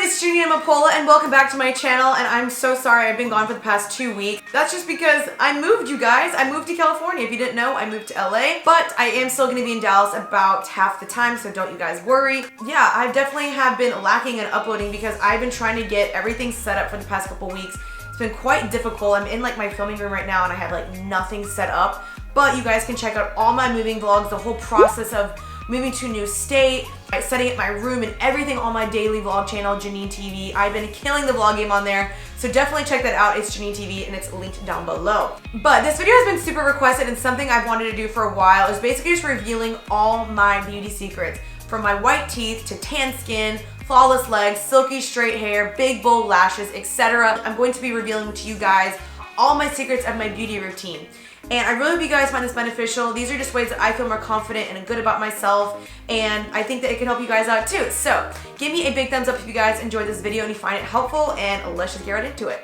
it's Jeanine Amapola and welcome back to my channel, and I'm so sorry I've been gone for the past 2 weeks. That's just because I moved, you guys. I moved to California. If you didn't know, I moved to LA, but I am still gonna be in Dallas about half the time, so don't you guys worry. Yeah, I definitely have been lacking in uploading because I've been trying to get everything set up for the past couple weeks. It's been quite difficult. I'm in like my filming room right now and I have like nothing set up, but you guys can check out all my moving vlogs, the whole process of moving to a new state, setting up my room and everything on my daily vlog channel, Jeanine TV. I've been killing the vlog game on there, so definitely check that out. It's Jeanine TV and it's linked down below. But this video has been super requested and something I've wanted to do for a while. Is basically just revealing all my beauty secrets, from my white teeth to tan skin, flawless legs, silky straight hair, big bold lashes, etc. I'm going to be revealing to you guys all my secrets of my beauty routine. And I really hope you guys find this beneficial. These are just ways that I feel more confident and good about myself, and I think that it can help you guys out too. So give me a big thumbs up if you guys enjoyed this video and you find it helpful, and let's just get right into it.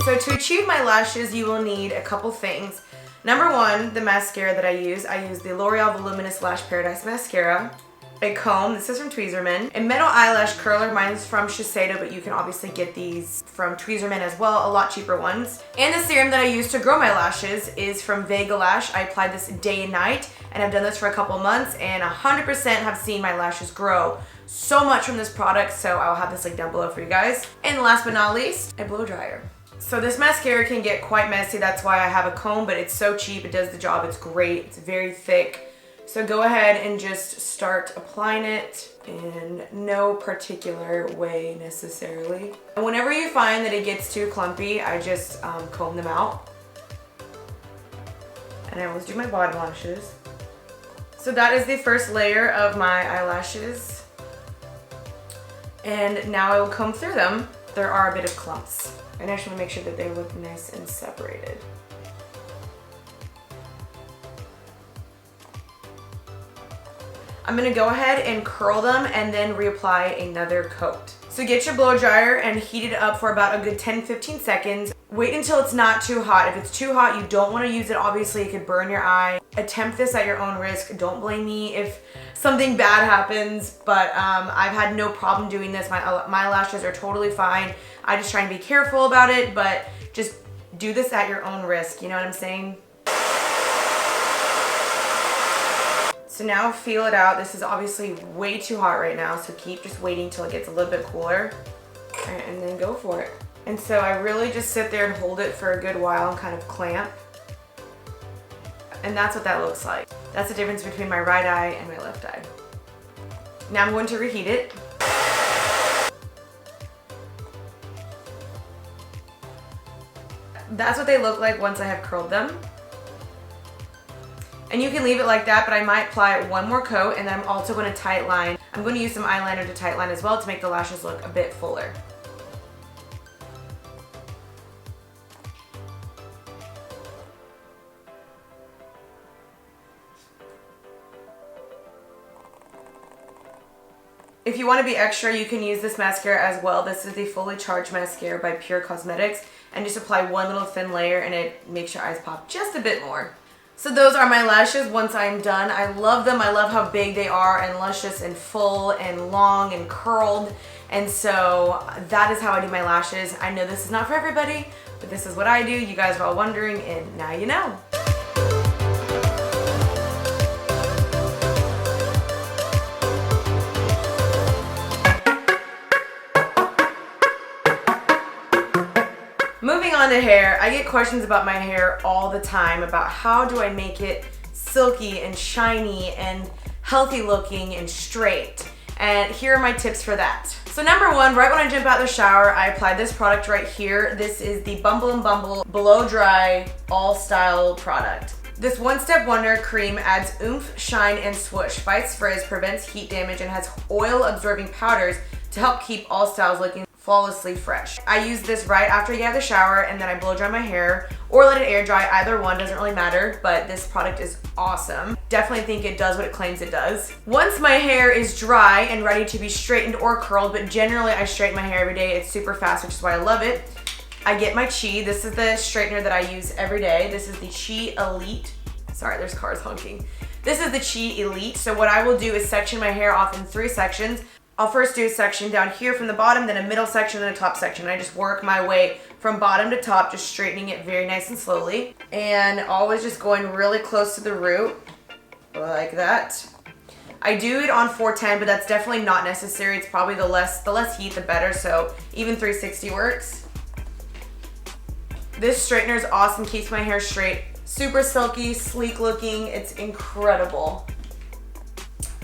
So to achieve my lashes, you will need a couple things. Number one, the mascara that I use the L'Oreal Voluminous Lash Paradise Mascara. A comb, this is from Tweezerman. A metal eyelash curler, mine's from Shiseido, but you can obviously get these from Tweezerman as well, a lot cheaper ones. And the serum that I use to grow my lashes is from Vega Lash. I applied this day and night, and I've done this for a couple months, and 100% have seen my lashes grow so much from this product, so I'll have this link down below for you guys. And last but not least, a blow dryer. So this mascara can get quite messy, that's why I have a comb, but it's so cheap, it does the job, it's great, it's very thick. So go ahead and just start applying it in no particular way necessarily. And whenever you find that it gets too clumpy, I just comb them out. And I always do my bottom lashes. So that is the first layer of my eyelashes. And now I will comb through them. There are a bit of clumps. And I just want to make sure that they look nice and separated. I'm gonna go ahead and curl them and then reapply another coat. So get your blow dryer and heat it up for about a good 10-15 seconds. Wait until it's not too hot. If it's too hot, you don't wanna use it. Obviously, it could burn your eye. Attempt this at your own risk. Don't blame me if something bad happens, but I've had no problem doing this. My lashes are totally fine. I just try and be careful about it, but just do this at your own risk. You know what I'm saying? So now feel it out. This is obviously way too hot right now, so keep just waiting till it gets a little bit cooler and then go for it. And so I really just sit there and hold it for a good while and kind of clamp. And that's what that looks like. That's the difference between my right eye and my left eye. Now I'm going to reheat it. That's what they look like once I have curled them. And you can leave it like that, but I might apply one more coat, and then I'm also going to tight line. I'm going to use some eyeliner to tight line as well to make the lashes look a bit fuller. If you want to be extra, you can use this mascara as well. This is the Fully Charged Mascara by Pure Cosmetics, and just apply one little thin layer and it makes your eyes pop just a bit more. So those are my lashes once I'm done. I love them. I love how big they are and luscious and full and long and curled. And so that is how I do my lashes. I know this is not for everybody, but this is what I do. You guys are all wondering, and now you know. Moving on to hair, I get questions about my hair all the time about how do I make it silky and shiny and healthy looking and straight. And here are my tips for that. So number one, right when I jump out of the shower, I apply this product right here. This is the Bumble & Bumble Blow Dry All Style product. This one-step wonder cream adds oomph, shine, and swoosh, fights frizz, prevents heat damage, and has oil-absorbing powders to help keep all styles looking flawlessly fresh. I use this right after I get out of the shower, and then I blow dry my hair or let it air dry. Either one doesn't really matter, but this product is awesome. Definitely think it does what it claims it does. Once my hair is dry and ready to be straightened or curled, but generally I straighten my hair every day. It's super fast, which is why I love it. I get my Chi. This is the straightener that I use every day. This is the Chi Elite. Sorry, there's cars honking. This is the Chi Elite. So what I will do is section my hair off in 3 sections. I'll first do a section down here from the bottom, then a middle section, then a top section. I just work my way from bottom to top, just straightening it very nice and slowly. And always just going really close to the root, like that. I do it on 410, but that's definitely not necessary. It's probably the less heat, the better. So even 360 works. This straightener is awesome, keeps my hair straight. Super silky, sleek looking. It's incredible.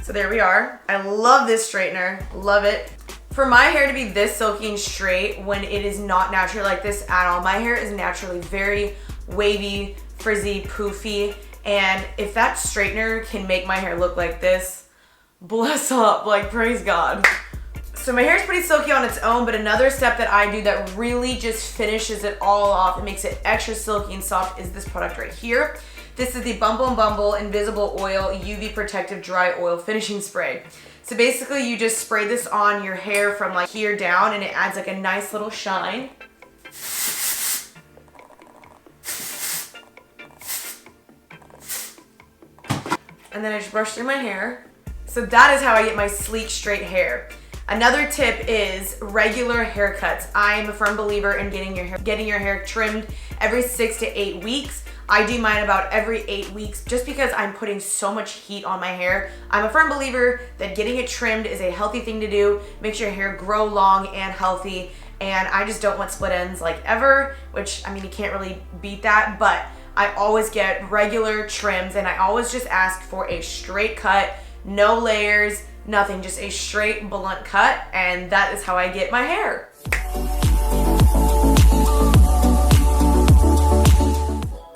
So there we are. I love this straightener, love it. For my hair to be this silky and straight when it is not natural like this at all, my hair is naturally very wavy, frizzy, poofy, and if that straightener can make my hair look like this, bless up, like praise God. So my hair is pretty silky on its own, but another step that I do that really just finishes it all off and makes it extra silky and soft is this product right here. This is the Bumble & Bumble Invisible Oil UV Protective Dry Oil Finishing Spray. So basically you just spray this on your hair from like here down and it adds like a nice little shine. And then I just brush through my hair. So that is how I get my sleek, straight hair. Another tip is regular haircuts. I am a firm believer in getting your hair trimmed every 6 to 8 weeks. I do mine about every 8 weeks just because I'm putting so much heat on my hair. I'm a firm believer that getting it trimmed is a healthy thing to do, makes your hair grow long and healthy, and I just don't want split ends like ever, which I mean, you can't really beat that, but I always get regular trims and I always just ask for a straight cut, no layers, nothing, just a straight blunt cut, and that is how I get my hair.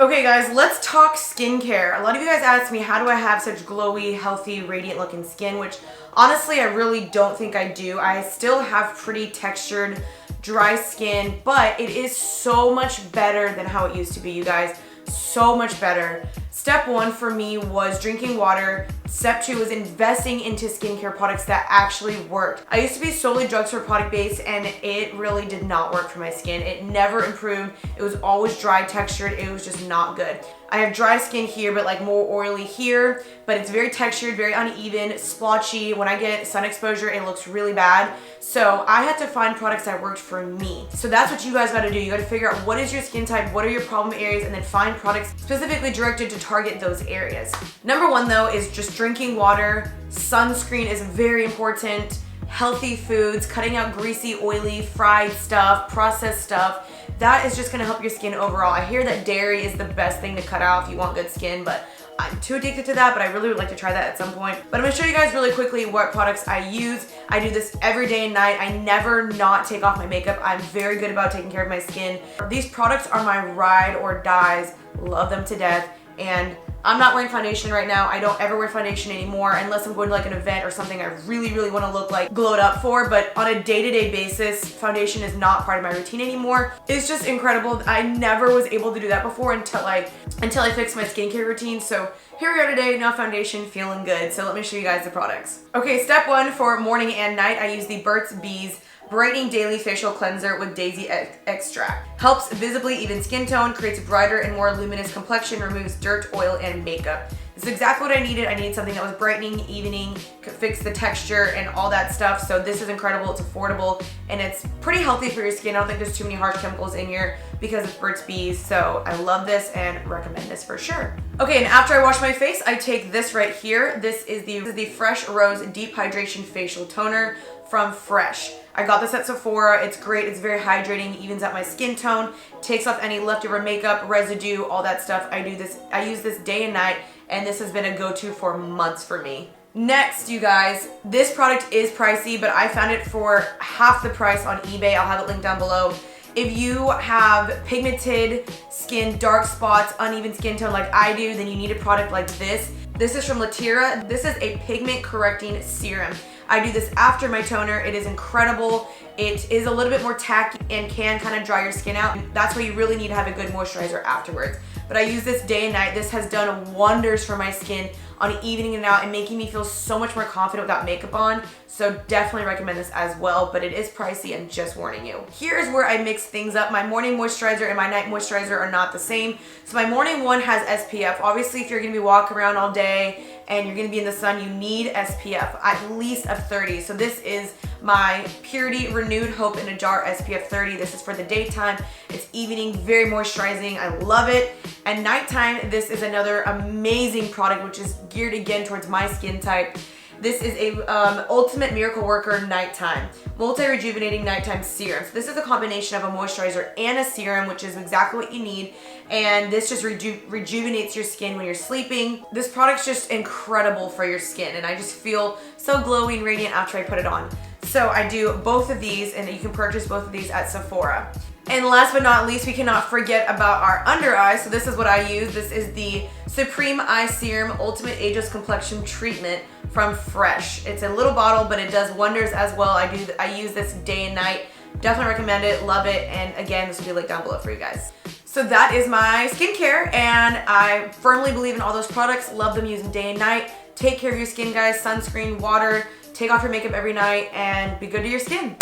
Okay guys, let's talk skincare. A lot of you guys ask me, how do I have such glowy, healthy, radiant looking skin? Which honestly, I really don't think I do. I still have pretty textured, dry skin, but it is so much better than how it used to be, you guys. So much better. Step 1 for me was drinking water. Step 2 was investing into skincare products that actually worked. I used to be solely drugstore product based and it really did not work for my skin. It never improved. It was always dry textured. It was just not good. I have dry skin here, but like more oily here, but it's very textured, very uneven, splotchy. When I get sun exposure, it looks really bad. So I had to find products that worked for me. So that's what you guys gotta do. You gotta figure out what is your skin type, what are your problem areas, and then find products specifically directed to target those areas. Number 1 though is just drinking water. Sunscreen is very important. Healthy foods, cutting out greasy, oily, fried stuff, processed stuff. That is just gonna help your skin overall. I hear that dairy is the best thing to cut out if you want good skin, but I'm too addicted to that, but I really would like to try that at some point. But I'm gonna show you guys really quickly what products I use. I do this every day and night. I never not take off my makeup. I'm very good about taking care of my skin. These products are my ride or dies. Love them to death. And I'm not wearing foundation right now. I don't ever wear foundation anymore unless I'm going to like an event or something I really, really want to look like glowed up for. But on a day-to-day basis, foundation is not part of my routine anymore. It's just incredible. I never was able to do that before until I fixed my skincare routine. So here we are today, no foundation, feeling good. So let me show you guys the products. Okay, step 1 for morning and night, I use the Burt's Bees Brightening Daily Facial Cleanser with Daisy Extract. Helps visibly even skin tone, creates a brighter and more luminous complexion, removes dirt, oil, and makeup. This is exactly what I needed. I needed something that was brightening, evening, could fix the texture and all that stuff. So this is incredible. It's affordable and it's pretty healthy for your skin. I don't think there's too many harsh chemicals in here because it's Burt's Bees. So I love this and recommend this for sure. Okay, and after I wash my face, I take this right here. This is the Fresh Rose Deep Hydration Facial Toner from Fresh. I got this at Sephora. It's great. It's very hydrating, evens out my skin tone, takes off any leftover makeup, residue, all that stuff. I use this day and night, and this has been a go-to for months for me. Next, you guys, this product is pricey, but I found it for half the price on eBay. I'll have it linked down below. If you have pigmented skin, dark spots, uneven skin tone like I do, then you need a product like this. This is from Latira. This is a pigment correcting serum. I do this after my toner. It is incredible. It is a little bit more tacky and can kind of dry your skin out. That's why you really need to have a good moisturizer afterwards. But I use this day and night. This has done wonders for my skin on evening it out and making me feel so much more confident without makeup on. So definitely recommend this as well, but it is pricey, I'm just warning you. Here's where I mix things up. My morning moisturizer and my night moisturizer are not the same. So my morning one has SPF. Obviously, if you're gonna be walking around all day and you're gonna be in the sun, you need SPF, at least of 30. So this is my Purity Renewed Hope in a Jar SPF 30. This is for the daytime. It's evening, very moisturizing. I love it. And nighttime, this is another amazing product, which is geared again towards my skin type. This is a Ultimate Miracle Worker Nighttime Multi-Rejuvenating Nighttime Serum. So this is a combination of a moisturizer and a serum, which is exactly what you need. And this just rejuvenates your skin when you're sleeping. This product's just incredible for your skin, and I just feel so glowy and radiant after I put it on. So I do both of these, and you can purchase both of these at Sephora. And last but not least, we cannot forget about our under eyes. So this is what I use. This is the Supreme Eye Serum Ultimate Ageless Complexion Treatment from Fresh. It's a little bottle, but it does wonders as well. I use this day and night. Definitely recommend it, love it. And again, this will be linked down below for you guys. So that is my skincare, and I firmly believe in all those products. Love them using day and night. Take care of your skin, guys. Sunscreen, water, take off your makeup every night, and be good to your skin.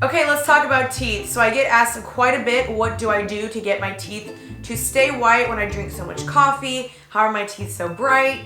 Okay, let's talk about teeth. So I get asked quite a bit, what do I do to get my teeth to stay white when I drink so much coffee? How are my teeth so bright?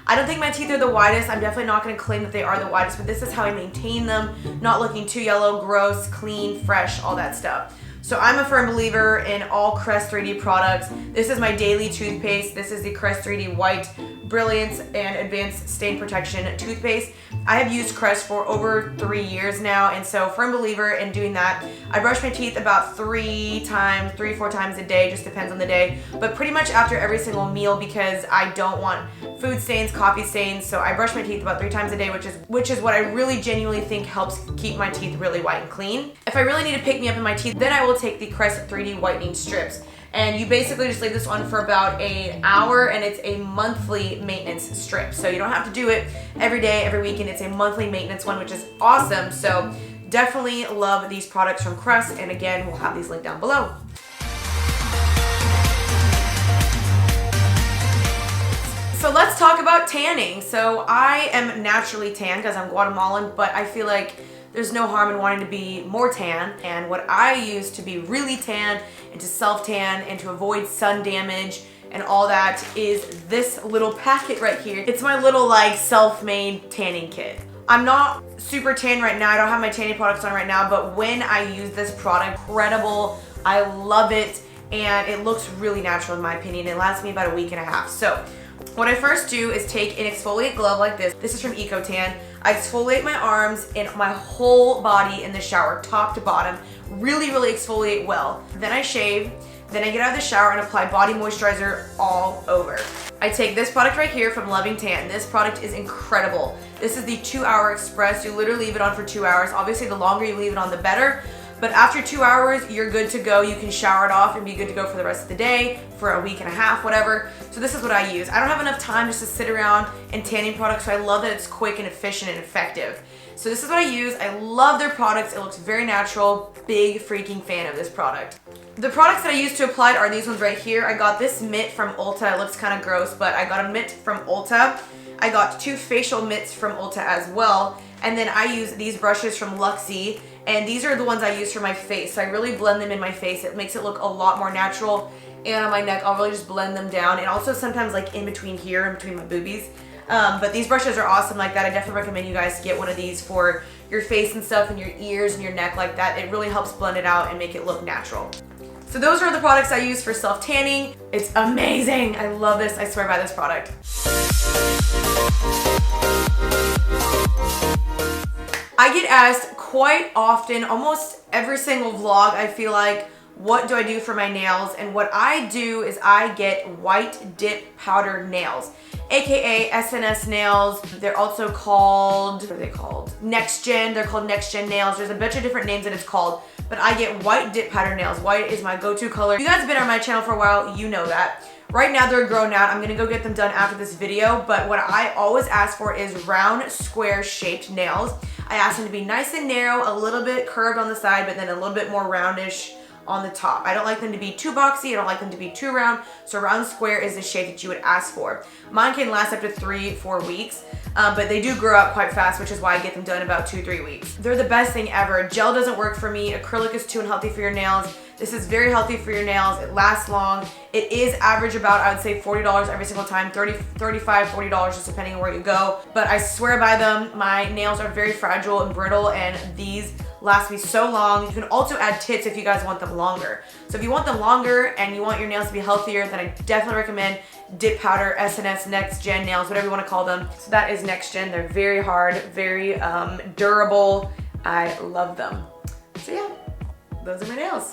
I don't think my teeth are the whitest. I'm definitely not gonna claim that they are the whitest, but this is how I maintain them. Not looking too yellow, gross, clean, fresh, all that stuff. So I'm a firm believer in all Crest 3D products. This is my daily toothpaste. This is the Crest 3D White Brilliance and Advanced Stain Protection Toothpaste. I have used Crest for over 3 years now, and so firm believer in doing that. I brush my teeth about 3 or 4 times a day, just depends on the day, but pretty much after every single meal because I don't want food stains, coffee stains, so I brush my teeth about 3 times a day, which is what I really genuinely think helps keep my teeth really white and clean. If I really need to pick me up in my teeth, then I will take the Crest 3D Whitening Strips. And you basically just leave this on for about an hour, and it's a monthly maintenance strip. So you don't have to do it every day, every weekend. It's a monthly maintenance one, which is awesome. So definitely love these products from Crest. And again, we'll have these linked down below. So let's talk about tanning. So I am naturally tan because I'm Guatemalan, but I feel like there's no harm in wanting to be more tan. And what I use to be really tan and to self-tan and to avoid sun damage and all that is this little packet right here. It's my little like self-made tanning kit. I'm not super tan right now. I don't have my tanning products on right now, but when I use this product, incredible. I love it, and it looks really natural in my opinion. It lasts me about a week and a half. So what I first do is take an exfoliate glove like this. This is from EcoTan. I exfoliate my arms and my whole body in the shower, top to bottom. Really, really exfoliate well. Then I shave. Then I get out of the shower and apply body moisturizer all over. I take this product right here from Loving Tan. This product is incredible. This is the 2-Hour Express. You literally leave it on for 2 hours. Obviously, the longer you leave it on, the better. But after 2 hours, you're good to go. You can shower it off and be good to go for the rest of the day, for a week and a half, whatever. So this is what I use. I don't have enough time just to sit around and tanning products, so I love that it's quick and efficient and effective. So this is what I use. I love their products. It looks very natural. Big freaking fan of this product. The products that I use to apply are these ones right here. I got this mitt from Ulta. It looks kind of gross, but I got a mitt from Ulta. I got 2 facial mitts from Ulta as well. And then I use these brushes from Luxie. And these are the ones I use for my face. So I really blend them in my face. It makes it look a lot more natural. And on my neck, I'll really just blend them down. And also sometimes like in between here, in between my boobies. But these brushes are awesome like that. I definitely recommend you guys get one of these for your face and stuff and your ears and your neck like that. It really helps blend it out and make it look natural. So those are the products I use for self-tanning. It's amazing. I love this. I swear by this product. I get asked quite often, almost every single vlog, I feel like, what do I do for my nails? And what I do is I get white dip powder nails, aka SNS nails. They're also called, what are they called? Next Gen. They're called Next Gen nails. There's a bunch of different names that it's called, but I get white dip powder nails. White is my go-to color. If you guys have been on my channel for a while, you know that. Right now they're grown out. I'm gonna go get them done after this video, but what I always ask for is round, square shaped nails. I ask them to be nice and narrow, a little bit curved on the side, but then a little bit more roundish on the top. I don't like them to be too boxy. I don't like them to be too round. So round square is the shape that you would ask for. Mine can last up to 3-4 weeks, but they do grow out quite fast, which is why I get them done in about 2-3 weeks. They're the best thing ever. Gel doesn't work for me. Acrylic is too unhealthy for your nails. This is very healthy for your nails. It lasts long. It is average about, I would say, $40 every single time, $30, $35, $40, just depending on where you go. But I swear by them. My nails are very fragile and brittle, and these last me so long. You can also add tips if you guys want them longer. So if you want them longer and you want your nails to be healthier, then I definitely recommend Dip Powder, SNS, Next Gen nails, whatever you want to call them. So that is Next Gen. They're very hard, very durable. I love them. So yeah, those are my nails.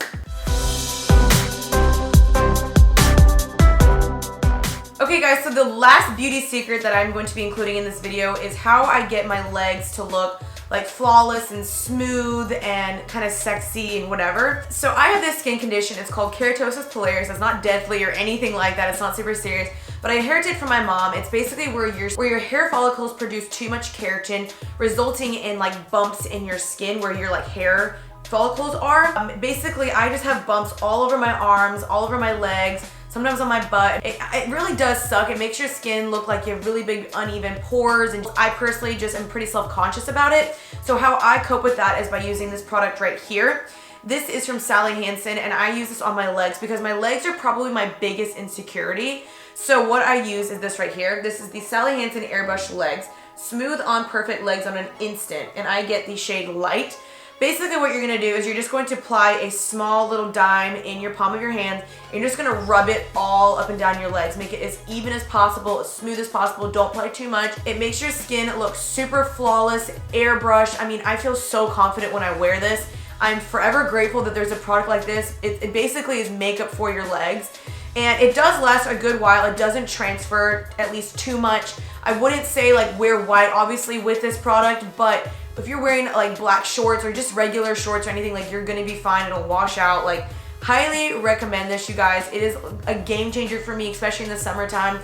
Okay guys, so the last beauty secret that I'm going to be including in this video is how I get my legs to look like flawless and smooth and kind of sexy and whatever. So I have this skin condition. It's called keratosis pilaris. It's not deathly or anything like that. It's not super serious, but I inherited it from my mom. It's basically where your hair follicles produce too much keratin, resulting in like bumps in your skin where your like hair follicles are. Basically, I just have bumps all over my arms, all over my legs, sometimes on my butt. It really does suck. It makes your skin look like you have really big uneven pores, and I personally just am pretty self-conscious about it. So how I cope with that is by using this product right here. This is from Sally Hansen, and I use this on my legs because my legs are probably my biggest insecurity. So what I use is this right here. This is the Sally Hansen Airbrush Legs. Smooth on perfect legs on an instant, and I get the shade Light. Basically what you're gonna do is you're just going to apply a small little dime in your palm of your hand, and you're just gonna rub it all up and down your legs. Make it as even as possible, as smooth as possible. Don't apply too much. It makes your skin look super flawless, airbrush. I mean, I feel so confident when I wear this. I'm forever grateful that there's a product like this. It basically is makeup for your legs. And it does last a good while. It doesn't transfer at least too much. I wouldn't say like wear white obviously with this product, but if you're wearing like black shorts or just regular shorts or anything, like you're gonna be fine. It'll wash out. Like, highly recommend this, you guys. It is a game changer for me, especially in the summertime.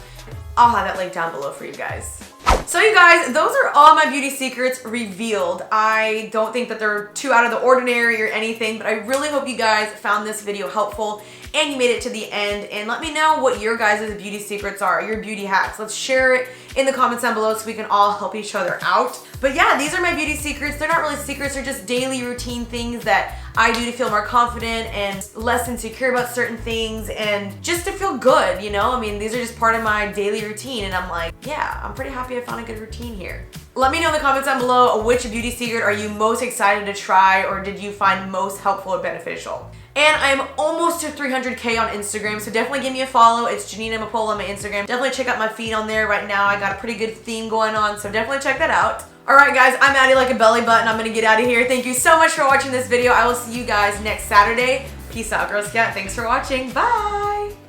I'll have that link down below for you guys. So you guys, those are all my beauty secrets revealed. I don't think that they're too out of the ordinary or anything, but I really hope you guys found this video helpful and you made it to the end. And let me know what your guys' beauty secrets are, your beauty hacks. Let's share it in the comments down below so we can all help each other out. But yeah, these are my beauty secrets. They're not really secrets, they're just daily routine things that I do to feel more confident and less insecure about certain things and just to feel good, you know? I mean, these are just part of my daily routine, and I'm like, yeah, I'm pretty happy I found a good routine here. Let me know in the comments down below which beauty secret are you most excited to try or did you find most helpful or beneficial. And I'm almost to 300K on Instagram, so definitely give me a follow. It's Jeanine Amapola on my Instagram. Definitely check out my feed on there right now. I got a pretty good theme going on, so definitely check that out. Alright guys, I'm Addie like a belly button. I'm gonna get out of here. Thank you so much for watching this video. I will see you guys next Saturday. Peace out, Girl Scout. Thanks for watching. Bye!